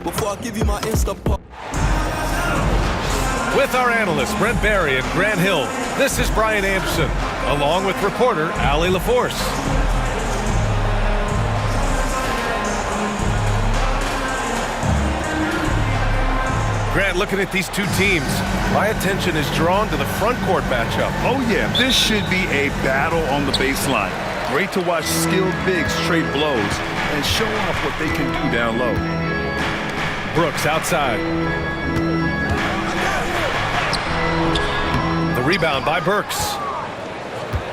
before I give you my Insta pop. With our analysts, Brent Barry and Grant Hill, this is Brian Anderson, along with reporter Allie LaForce. Grant, looking at these two teams, my attention is drawn to the front court matchup. Oh yeah, this should be a battle on the baseline. Great to watch skilled bigs trade blows and show off what they can do down low. Brooks outside. The rebound by Burks.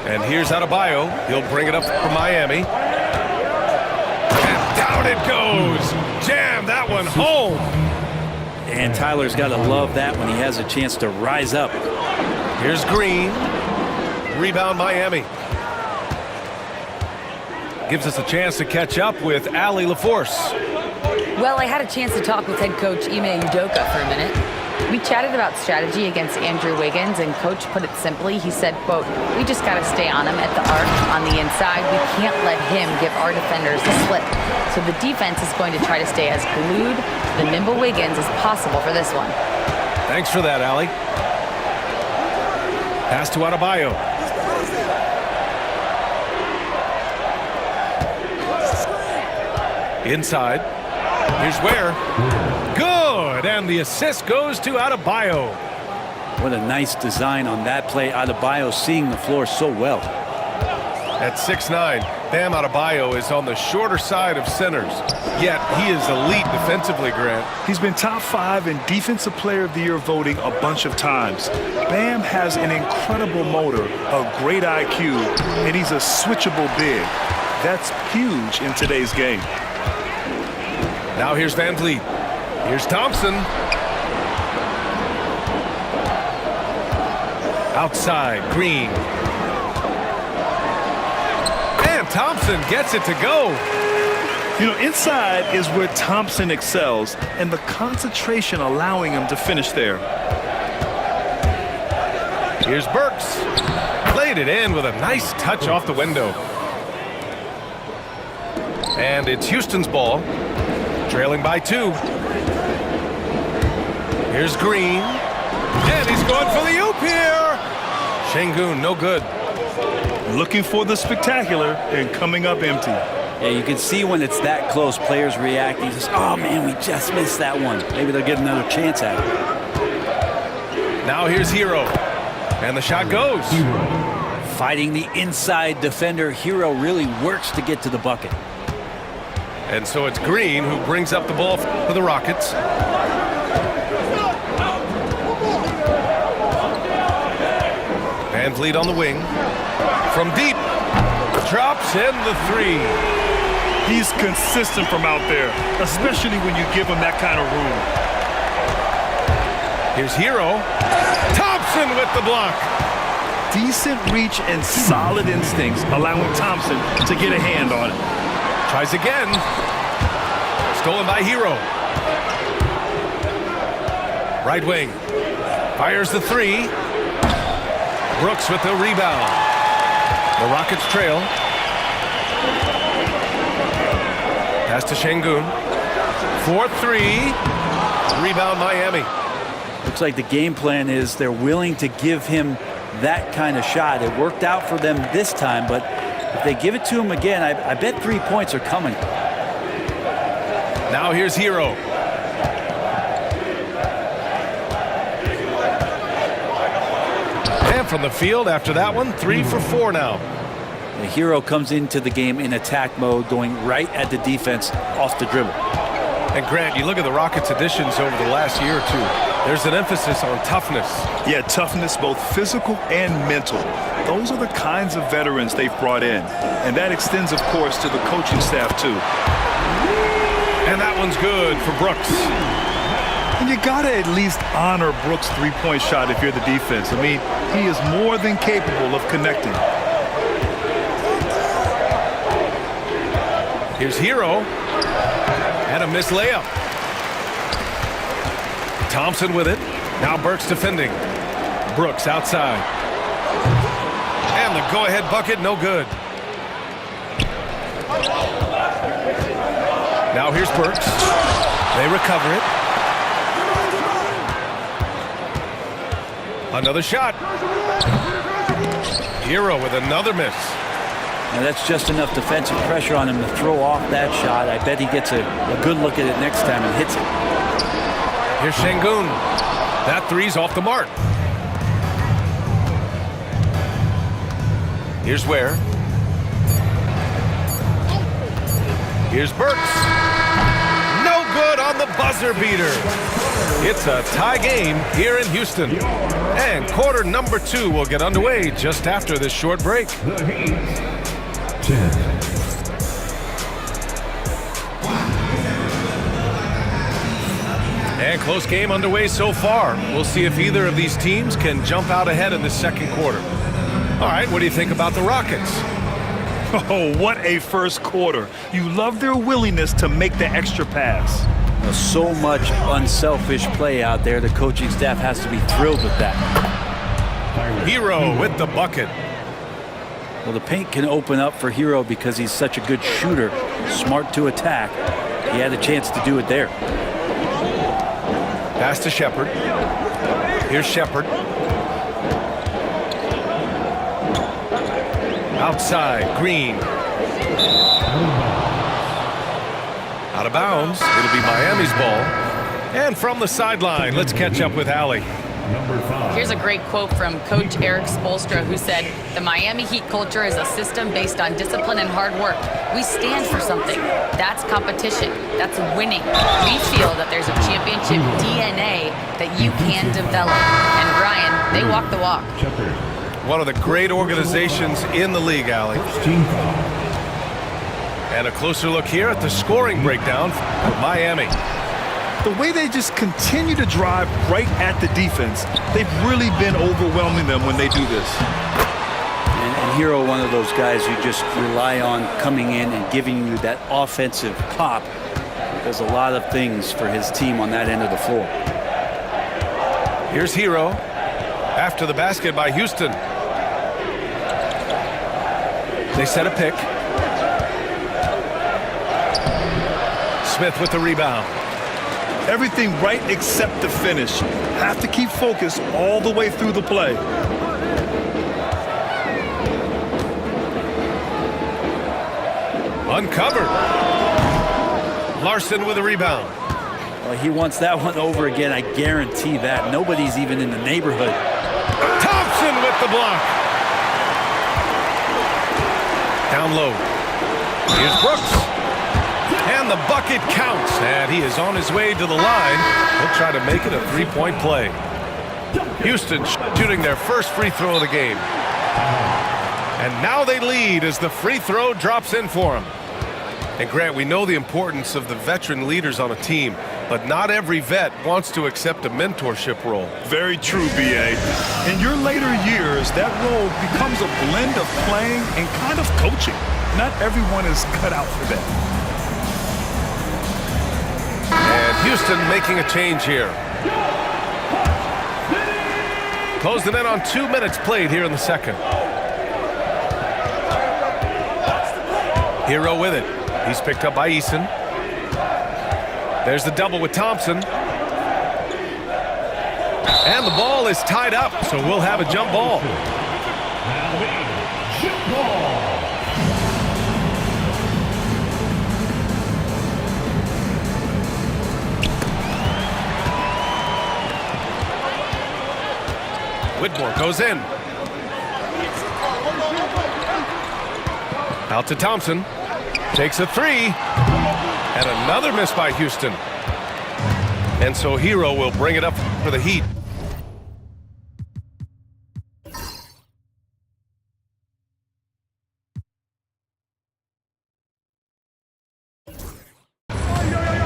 And here's Adebayo. He'll bring it up for Miami. And down it goes. Jam that one home. And Tyler's got to love that when he has a chance to rise up. Here's Green. Rebound Miami. Gives us a chance to catch up with Allie LaForce. Well, I had a chance to talk with head coach Ime Udoka for a minute. We chatted about strategy against Andrew Wiggins, and coach put it simply. He said, quote, "We just got to stay on him at the arc on the inside. We can't let him give our defenders a slip. So the defense is going to try to stay as glued to the nimble Wiggins as possible for this one." Thanks for that, Allie. Pass to Adebayo. Inside. Here's Ware. Good, and the assist goes to Adebayo. What a nice design on that play. Adebayo seeing the floor so well. At 6'9", Bam Adebayo is on the shorter side of centers, yet he is elite defensively, Grant. He's been top 5 in Defensive Player of the Year voting a bunch of times. Bam has an incredible motor, a great IQ, and he's a switchable big. That's huge in today's game. Now here's Van Vliet. Here's Thompson. Outside, Green. And Thompson gets it to go. You know, inside is where Thompson excels, and the concentration allowing him to finish there. Here's Burks. Played it in with a nice touch off the window. And it's Houston's ball. Trailing by 2. Here's Green. And he's going for the oop here. Şengün, no good. Looking for the spectacular and coming up empty. Yeah, you can see when it's that close, players react. He says, oh, man, we just missed that one. Maybe they'll get another chance at it. Now here's Herro. And the shot goes. Fighting the inside defender, Herro really works to get to the bucket. And so it's Green who brings up the ball for the Rockets. Van Vliet on the wing. From deep. Drops in the 3. He's consistent from out there, especially when you give him that kind of room. Here's Herro. Thompson with the block. Decent reach and solid instincts, allowing Thompson to get a hand on it. Tries again. Stolen by Herro. Right wing. Fires the 3. Brooks with the rebound. The Rockets trail. Pass to Şengün. 4-3. Rebound Miami. Looks like the game plan is they're willing to give him that kind of shot. It worked out for them this time, but if they give it to him again, I bet 3 points are coming. Now here's Herro. And from the field after that one, 3 for 4 now. The Herro comes into the game in attack mode, going right at the defense off the dribble. And Grant, you look at the Rockets' additions over the last year or two. There's an emphasis on toughness. Yeah, toughness, both physical and mental. Those are the kinds of veterans they've brought in. And that extends, of course, to the coaching staff, too. And that one's good for Brooks. And you got to at least honor Brooks' three-point shot if you're the defense. I mean, he is more than capable of connecting. Here's Herro. And a missed layup. Thompson with it. Now Burks defending. Brooks outside. And the go-ahead bucket, no good. Now here's Burks. They recover it. Another shot. Herro with another miss. Now that's just enough defensive pressure on him to throw off that shot. I bet he gets a good look at it next time and hits it. Here's Şengün. That three's off the mark. Here's Ware. Here's Burks. No good on the buzzer beater. It's a tie game here in Houston. And quarter number 2 will get underway just after this short break. The Heat, 10. And close game underway so far. We'll see if either of these teams can jump out ahead in the second quarter. All right, what do you think about the Rockets? Oh, what a first quarter. You love their willingness to make the extra pass. So much unselfish play out there. The coaching staff has to be thrilled with that. Herro with the bucket. Well, the paint can open up for Herro because he's such a good shooter, smart to attack. He had a chance to do it there. Pass to Shepherd. Here's Shepherd. Outside, Green. Out of bounds. It'll be Miami's ball. And from the sideline, let's catch up with Allie. Here's a great quote from Coach Eric Spoelstra, who said, "The Miami Heat culture is a system based on discipline and hard work. We stand for something. That's competition. That's winning. We feel that there's a championship DNA that you can develop." And Ryan, they walk the walk. One of the great organizations in the league, Allie. And a closer look here at the scoring breakdown for Miami. The way they just continue to drive right at the defense, they've really been overwhelming them when they do this. And Herro, one of those guys you just rely on coming in and giving you that offensive pop. Does a lot of things for his team on that end of the floor. Here's Herro after the basket by Houston. They set a pick. Smith with the rebound. Everything right except the finish. Have to keep focused all the way through the play. Uncovered. Larson with a rebound. Well, he wants that one over again, I guarantee that. Nobody's even in the neighborhood. Thompson with the block. Down low. Here's Brooks. And the bucket counts. And he is on his way to the line. He'll try to make it a three-point play. Houston shooting their first free throw of the game. And now they lead as the free throw drops in for them. And Grant, we know the importance of the veteran leaders on a team, but not every vet wants to accept a mentorship role. Very true, B.A. In your later years, that role becomes a blend of playing and kind of coaching. Not everyone is cut out for that. And Houston making a change here. Closing in on 2 minutes played here in the second. Herro with it. He's picked up by Eason. There's the double with Thompson. And the ball is tied up, so we'll have a jump ball. Whitmore goes in. Out to Thompson. Takes a three. And another miss by Houston. And so Herro will bring it up for the Heat.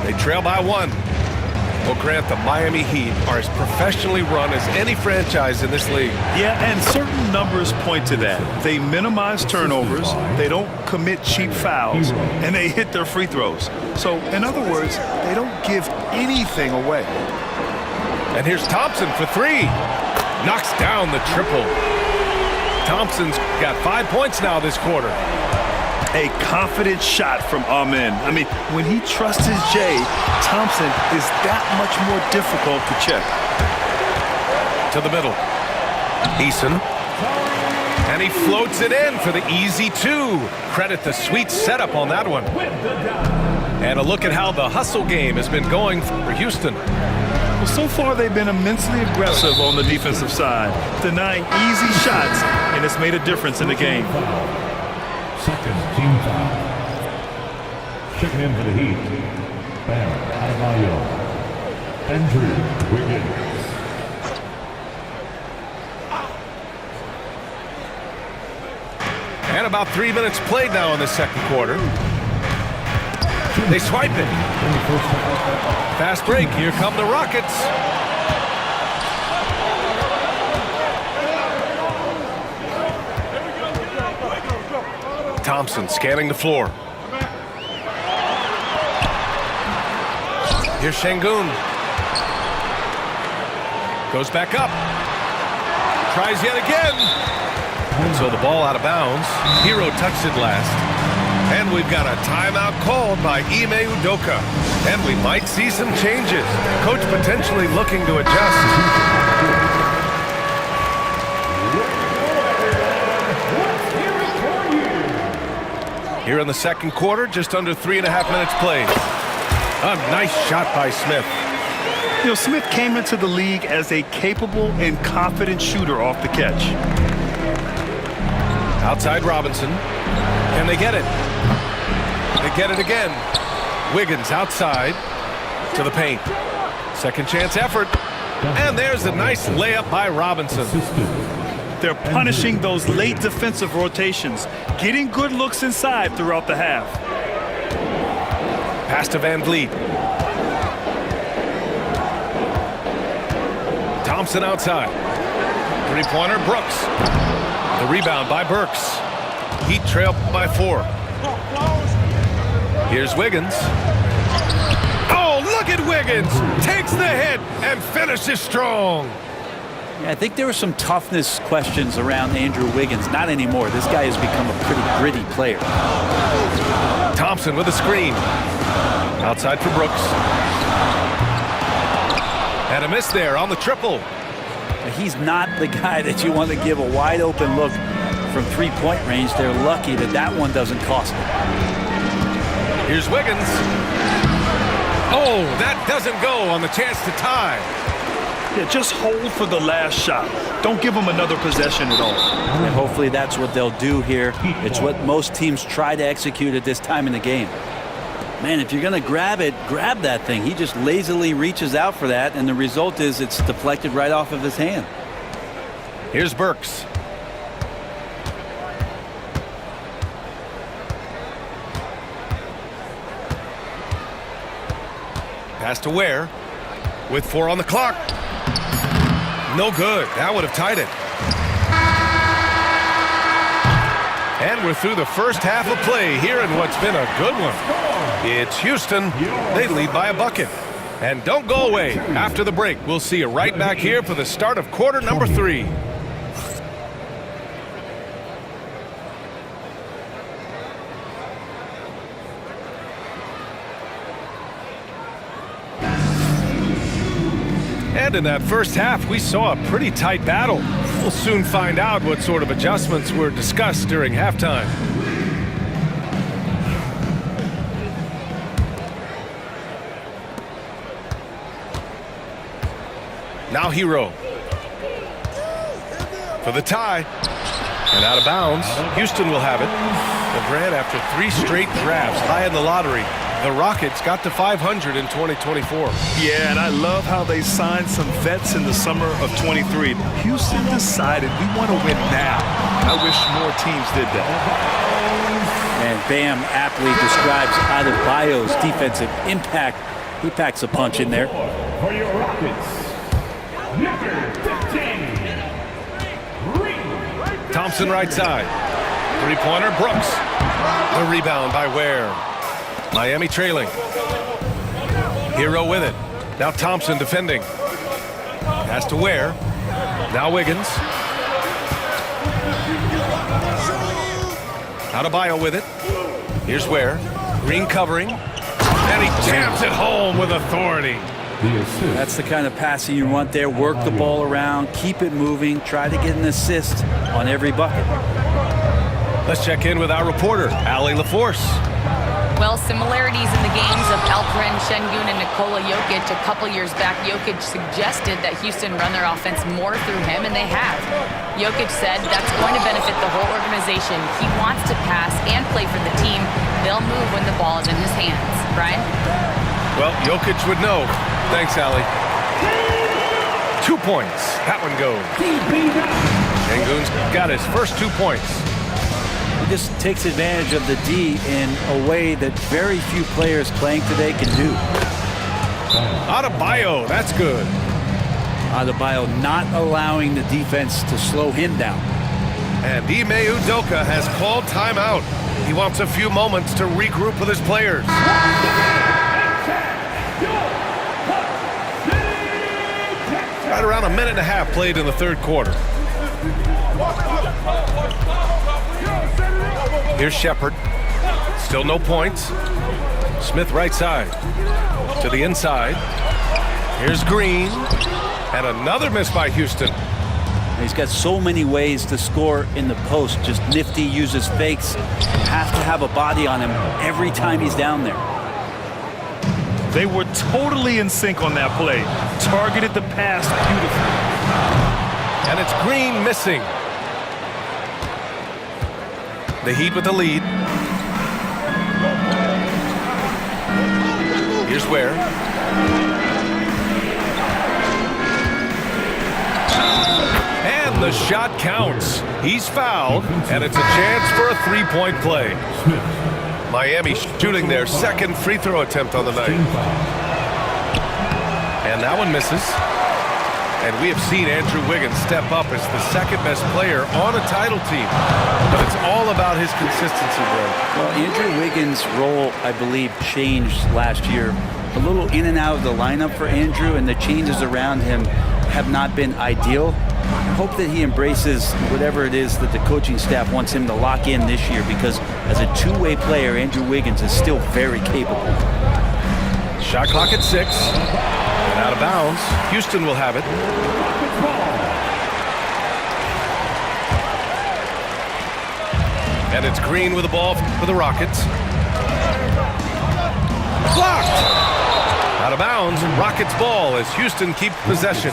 They trail by 1. Well, Grant, the Miami Heat are as professionally run as any franchise in this league. Yeah, and certain numbers point to that. They minimize turnovers, they don't commit cheap fouls, and they hit their free throws. So, in other words, they don't give anything away. And here's Thompson for 3. Knocks down the triple. Thompson's got 5 points now this quarter. A confident shot from Amen. I mean, when he trusts his J, Thompson is that much more difficult to check. To the middle. Eason. And he floats it in for the easy two. Credit the sweet setup on that one. And a look at how the hustle game has been going for Houston. Well, so far they've been immensely aggressive on the defensive side, denying easy shots, and it's made a difference in the game. Second team foul. Checking in for the Heat. Bam Adebayo. Andrew Wiggins. And about 3 minutes played now in the second quarter. They swipe it. Fast break. Here come the Rockets. Thompson scanning the floor. Here's Şengün. Goes back up. Tries yet again. And so the ball out of bounds. Herro touched it last. And we've got a timeout called by Ime Udoka. And we might see some changes. Coach potentially looking to adjust. Here in the second quarter, just under 3.5 minutes played. A nice shot by Smith. You know, Smith came into the league as a capable and confident shooter off the catch. Outside Robinson. Can they get it? They get it again. Wiggins outside to the paint. Second chance effort. And there's a nice layup by Robinson. They're punishing those late defensive rotations, getting good looks inside throughout the half. Pass to Van Vliet. Thompson outside. Three-pointer, Brooks. The rebound by Burks. Heat trail by 4. Here's Wiggins. Oh, look at Wiggins! Takes the hit and finishes strong. Yeah, I think there were some toughness questions around Andrew Wiggins. Not anymore. This guy has become a pretty gritty player. Thompson with a screen. Outside for Brooks. And a miss there on the triple. He's not the guy that you want to give a wide open look from three-point range. They're lucky that that one doesn't cost them. Here's Wiggins. Oh, that doesn't go on the chance to tie. Yeah, just hold for the last shot. Don't give them another possession at all. And hopefully that's what they'll do here. It's what most teams try to execute at this time in the game. Man, if you're going to grab it, grab that thing. He just lazily reaches out for that, and the result is it's deflected right off of his hand. Here's Burks. Pass to Ware with 4 on the clock. No good. That would have tied it. And we're through the first half of play here in what's been a good one. It's Houston. They lead by a bucket. And don't go away. After the break, we'll see you right back here for the start of quarter number 3. And in that first half, we saw a pretty tight battle. We'll soon find out what sort of adjustments were discussed during halftime. Now Herro for the tie. And out of bounds. Houston will have it. Well, Grant, after 3 straight drafts high in the lottery, the Rockets got to 500 in 2024. Yeah, and I love how they signed some vets in the summer of 23. Houston decided we want to win now. I wish more teams did that. And Bam aptly describes Adebayo's defensive impact. He packs a punch in there. For your Rockets, number 15. Thompson right side. Three-pointer, Brooks. The rebound by Ware. Miami trailing. Herro with it. Now Thompson defending. Pass to Ware. Now Wiggins. Adebayo with it. Here's where. Green covering. And he jams it home with authority. The assist. That's the kind of passing you want there. Work the ball around, keep it moving, try to get an assist on every bucket. Let's check in with our reporter, Allie LaForce. Well, similarities in the games of Alperen Şengün and Nikola Jokic. A couple years back, Jokic suggested that Houston run their offense more through him, and they have. Jokic said that's going to benefit the whole organization. He wants to pass and play for the team. They'll move when the ball is in his hands. Brian? Well, Jokic would know. Thanks, Allie. 2 points. That one goes. Şengün's got his first 2 points. He just takes advantage of the D in a way that very few players playing today can do. Adebayo, that's good. Adebayo not allowing the defense to slow him down. And Ime Udoka has called timeout. He wants a few moments to regroup with his players. Right around a minute and a half played in the third quarter. Here's Shepard. Still no points. Smith right side. To the inside. Here's Green. And another miss by Houston. He's got so many ways to score in the post. Just nifty, uses fakes. You have to have a body on him every time he's down there. They were totally in sync on that play. Targeted the pass beautifully. And it's Green missing. The Heat with the lead. Here's where. And the shot counts. He's fouled, and it's a chance for a three-point play. Miami shooting their second free throw attempt on the night. And that one misses. And we have seen Andrew Wiggins step up as the second best player on a title team. But it's all about his consistency, bro. Well, Andrew Wiggins' role, I believe, changed last year. A little in and out of the lineup for Andrew, and the changes around him have not been ideal. I hope that he embraces whatever it is that the coaching staff wants him to lock in this year, because as a two-way player, Andrew Wiggins is still very capable. Shot clock at 6. And out of bounds. Houston will have it. And it's Green with the ball for the Rockets. Blocked! Out of bounds. Rockets ball as Houston keeps possession.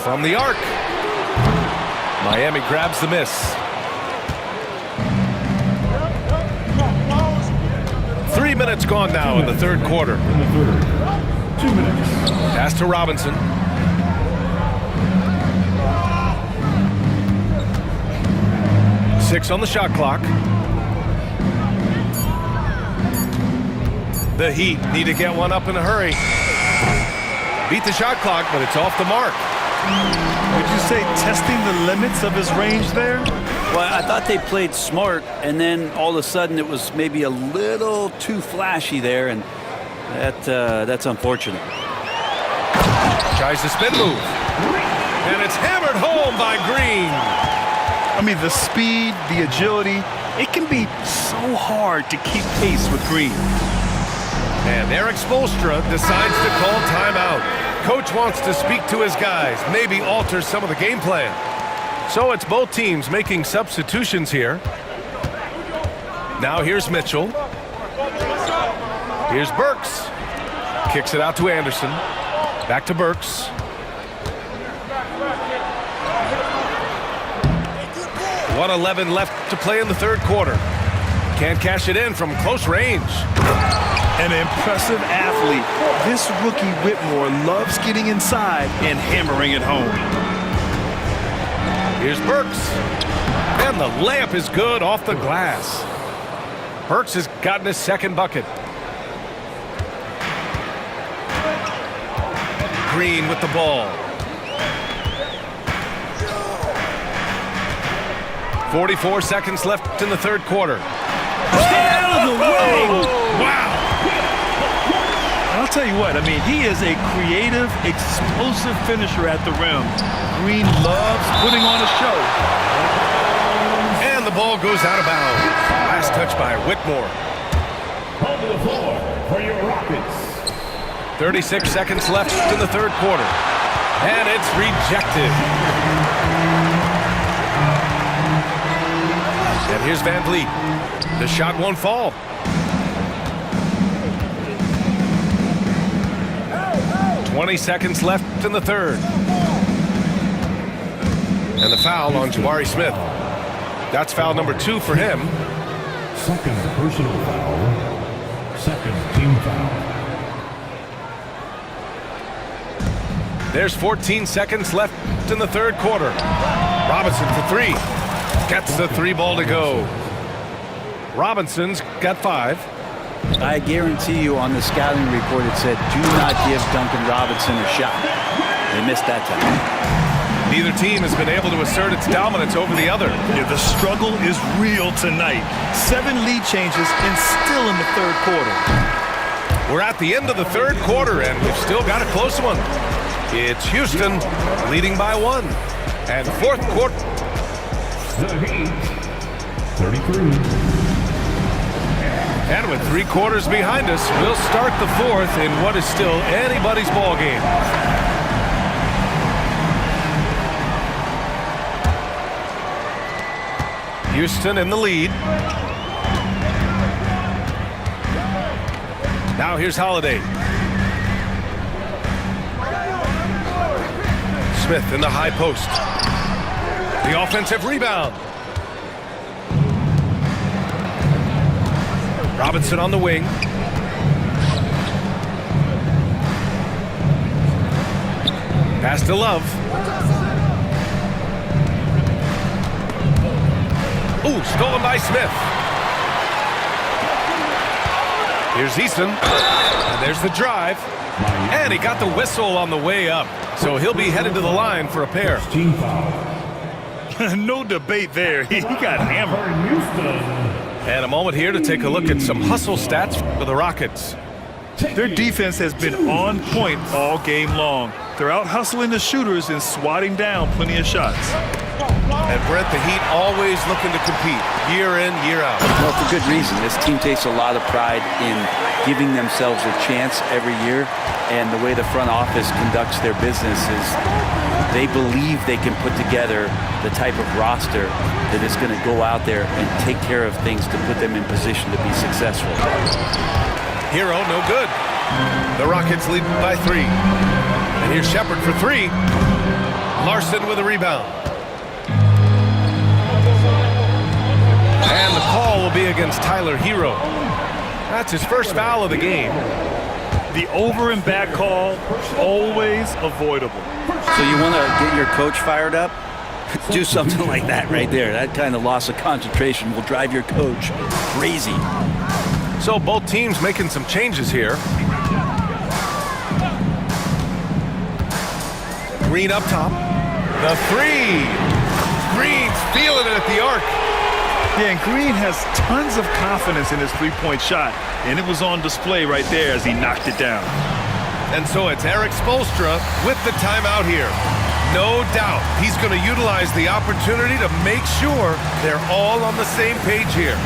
From the arc. Miami grabs the miss. 3 minutes gone now in the third quarter. In the third. 2 minutes. Pass to Robinson. Six on the shot clock. The Heat need to get one up in a hurry. Beat the shot clock, but it's off the mark. Would you say testing the limits of his range there? Well, I thought they played smart, and then all of a sudden it was maybe a little too flashy there, and that's unfortunate. Tries the spin move. And it's hammered home by Green. I mean, the speed, the agility, it can be so hard to keep pace with Green. And Eric Spoelstra decides to call timeout. Coach wants to speak to his guys, maybe alter some of the game plan. So it's both teams making substitutions here. Now here's Mitchell. Here's Burks. Kicks it out to Anderson. Back to Burks. .111 left to play in the third quarter. Can't cash it in from close range. An impressive athlete. This rookie Whitmore loves getting inside and hammering it home. Here's Burks. And the layup is good off the glass. Burks has gotten his second bucket. Green with the ball. 44 seconds left in the third quarter. Stay out of the way! Wow! I'll tell you what, I mean, he is a creative, explosive finisher at the rim. Green loves putting on a show. And the ball goes out of bounds. Last touch by Whitmore. On the floor for your Rockets. 36 seconds left in the third quarter. And it's rejected. And here's Van Vliet. The shot won't fall. "20 seconds left in the third. And the foul on Jabari Smith. That's foul number 2 for him. Second personal foul. Second team foul. There's 14 seconds left in the third quarter. Robinson for 3. Gets the 3 ball to go. Robinson's got 5. I guarantee you on the scouting report it said, do not give Duncan Robinson a shot. They missed that time. Neither team has been able to assert its dominance over the other. Yeah, the struggle is real tonight. 7 lead changes and still in the third quarter. We're at the end of the third quarter, and we've still got a close one. It's Houston leading by 1. And fourth quarter. The Heat, 33. And with 3 quarters behind us, we'll start the fourth in what is still anybody's ball game. Houston in the lead. Now here's Holiday. Smith in the high post. The offensive rebound. Robinson on the wing. Pass to Love. Ooh, stolen by Smith. Here's Easton. And there's the drive. And he got the whistle on the way up. So he'll be headed to the line for a pair. Team foul. No debate there. He got hammered. Houston. And a moment here to take a look at some hustle stats for the Rockets. Their defense has been on point all game long. They're out hustling the shooters and swatting down plenty of shots. And Brett, the Heat always looking to compete year in, year out. Well, for good reason. This team takes a lot of pride in giving themselves a chance every year. And the way the front office conducts their business is they believe they can put together the type of roster that is going to go out there and take care of things to put them in position to be successful. Herro, no good. The Rockets lead by 3. And here's Shepard for 3. Larson with a rebound. And the call will be against Tyler Herro. That's his first foul of the game. The over and back call, always avoidable. So you want to get your coach fired up? Do something like that right there. That kind of loss of concentration will drive your coach crazy. So both teams making some changes here. Green up top. The 3. Green's feeling it at the arc. Yeah, and Green has tons of confidence in his three-point shot, and it was on display right there as he knocked it down. And so it's Erik Spoelstra with the timeout here. No doubt he's going to utilize the opportunity to make sure they're all on the same page here.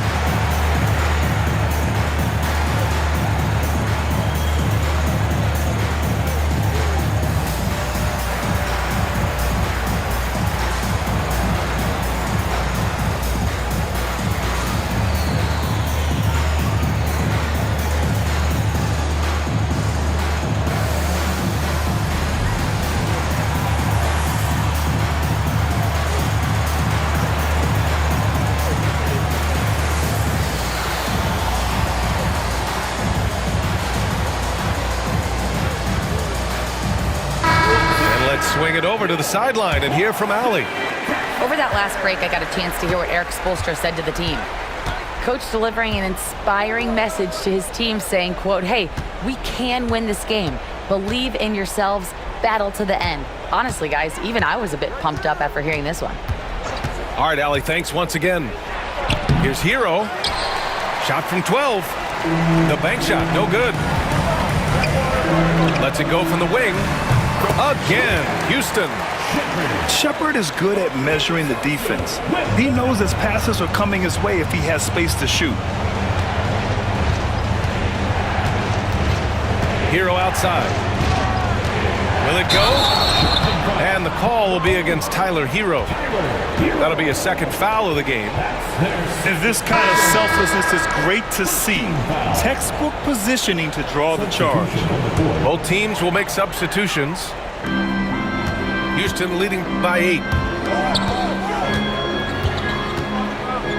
Swing it over to the sideline and hear from Allie. Over that last break, I got a chance to hear what Erik Spoelstra said to the team. Coach delivering an inspiring message to his team saying, quote, "Hey, we can win this game. Believe in yourselves. Battle to the end." Honestly, guys, even I was a bit pumped up after hearing this one. All right, Allie, thanks once again. Here's Herro. Shot from 12. The bank shot, no good. Lets it go from the wing. Again, Houston. Shepard is good at measuring the defense. He knows his passes are coming his way if he has space to shoot. Herro outside. Will it go? And the call will be against Tyler Herro. That'll be a second foul of the game. And this kind of selflessness is great to see. Textbook positioning to draw the charge. Both teams will make substitutions. Houston leading by 8.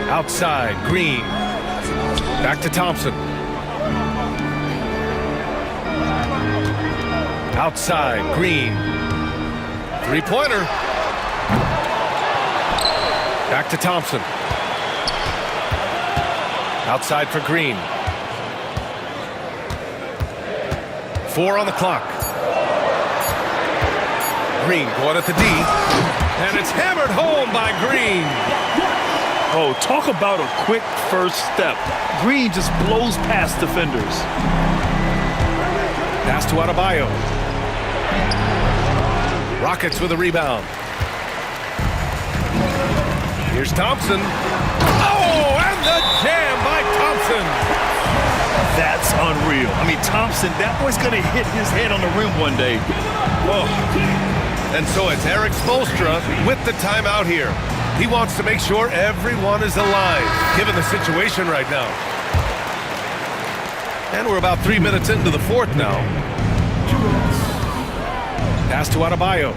Outside, Green. Back to Thompson. Outside, Green. Three-pointer. Back to Thompson. Outside for Green. 4 on the clock. Green going at the D. And it's hammered home by Green. Oh, talk about a quick first step. Green just blows past defenders. Pass to Adebayo. Rockets with a rebound. Here's Thompson. Oh, and the jam by Thompson. That's unreal. I mean, Thompson, that boy's going to hit his head on the rim one day. Oh. And so it's Eric Spoelstra with the timeout here. He wants to make sure everyone is alive, given the situation right now. And we're about 3 minutes into the fourth now. Pass to Adebayo.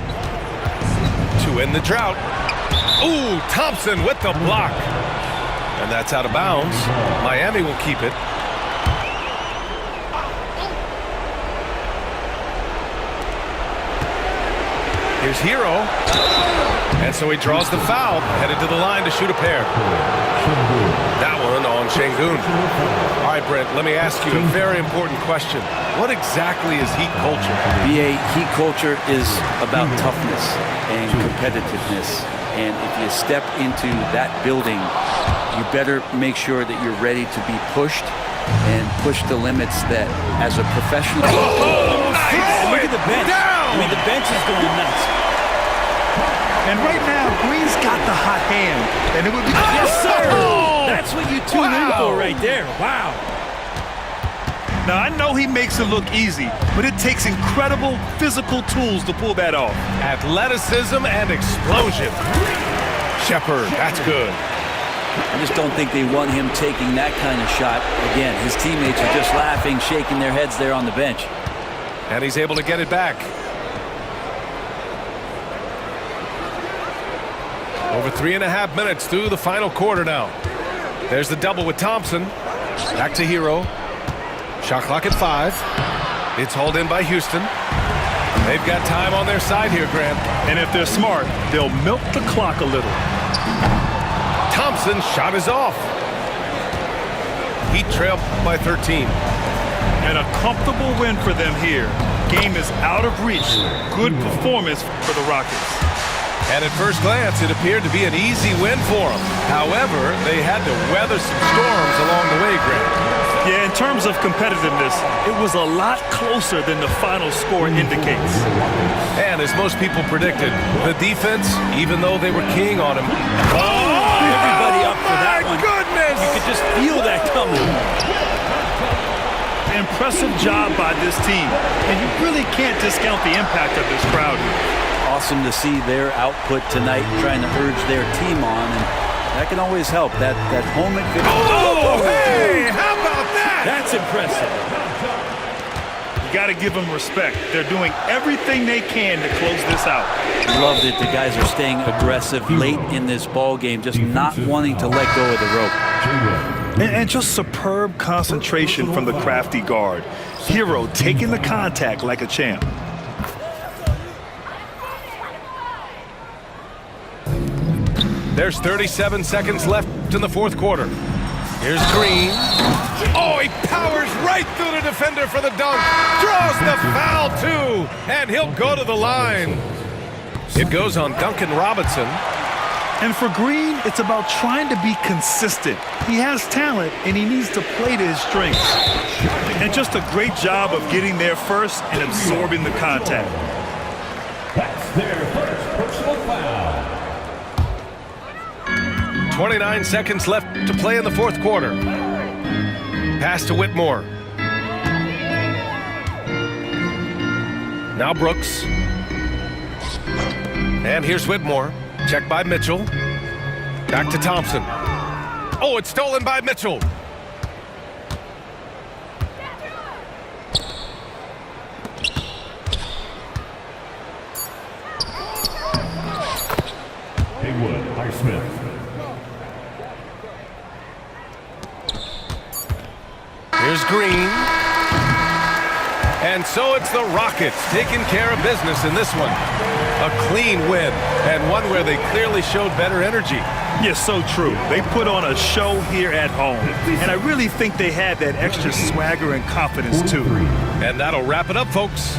2 in the drought. Ooh, Thompson with the block. And that's out of bounds. Miami will keep it. Here's Herro. And so he draws the foul, headed to the line to shoot a pair. That one on Şengün. All right, Brent, let me ask you a very important question. What exactly is Heat culture? BA, Heat culture is about toughness and competitiveness. And if you step into that building, you better make sure that you're ready to be pushed and push the limits that as a professional. Oh, nice! Look at the bench. Down! I mean, the bench is going nuts. And right now, Green's got the hot hand. And it would be... Yes, sir! Oh! That's what you tune in for right there. Wow. Now, I know he makes it look easy, but it takes incredible physical tools to pull that off. Athleticism and explosion. Shepard, that's good. I just don't think they want him taking that kind of shot. Again, his teammates are just laughing, shaking their heads there on the bench. And he's able to get it back. Over 3.5 minutes through the final quarter now. There's the double with Thompson. Back to Herro. Shot clock at 5. It's hauled in by Houston. They've got time on their side here, Grant. And if they're smart, they'll milk the clock a little. Thompson's shot is off. Heat trail by 13. And a comfortable win for them here. Game is out of reach. Good performance for the Rockets. And at first glance, it appeared to be an easy win for them. However, they had to weather some storms along the way, Grant. Yeah, in terms of competitiveness, it was a lot closer than the final score indicates. And as most people predicted, the defense, even though they were keying on him. Everybody up for that one. My goodness! You could just feel that coming. Impressive job by this team. And you really can't discount the impact of this crowd here. Awesome to see their output tonight, trying to urge their team on, and that can always help. That home advantage. Oh, hey! How about that? That's impressive. You got to give them respect. They're doing everything they can to close this out. Loved it. The guys are staying aggressive late in this ball game, just not wanting to let go of the rope. And just superb concentration from the crafty guard. Herro taking the contact like a champ. There's 37 seconds left in the fourth quarter. Here's Green. Oh, he powers right through the defender for the dunk. Draws the foul, too. And he'll go to the line. It goes on Duncan Robinson. And for Green, it's about trying to be consistent. He has talent, and he needs to play to his strengths. And just a great job of getting there first and absorbing the contact. That's their first personal foul. 29 seconds left to play in the fourth quarter. Pass to Whitmore. Now Brooks. And here's Whitmore. Checked by Mitchell. Back to Thompson. Oh, it's stolen by Mitchell. Haywood, Highsmith. Here's Green. And so it's the Rockets taking care of business in this one. A clean win, and one where they clearly showed better energy. Yes, so true. They put on a show here at home, and I really think they had that extra swagger and confidence, too. And that'll wrap it up, folks.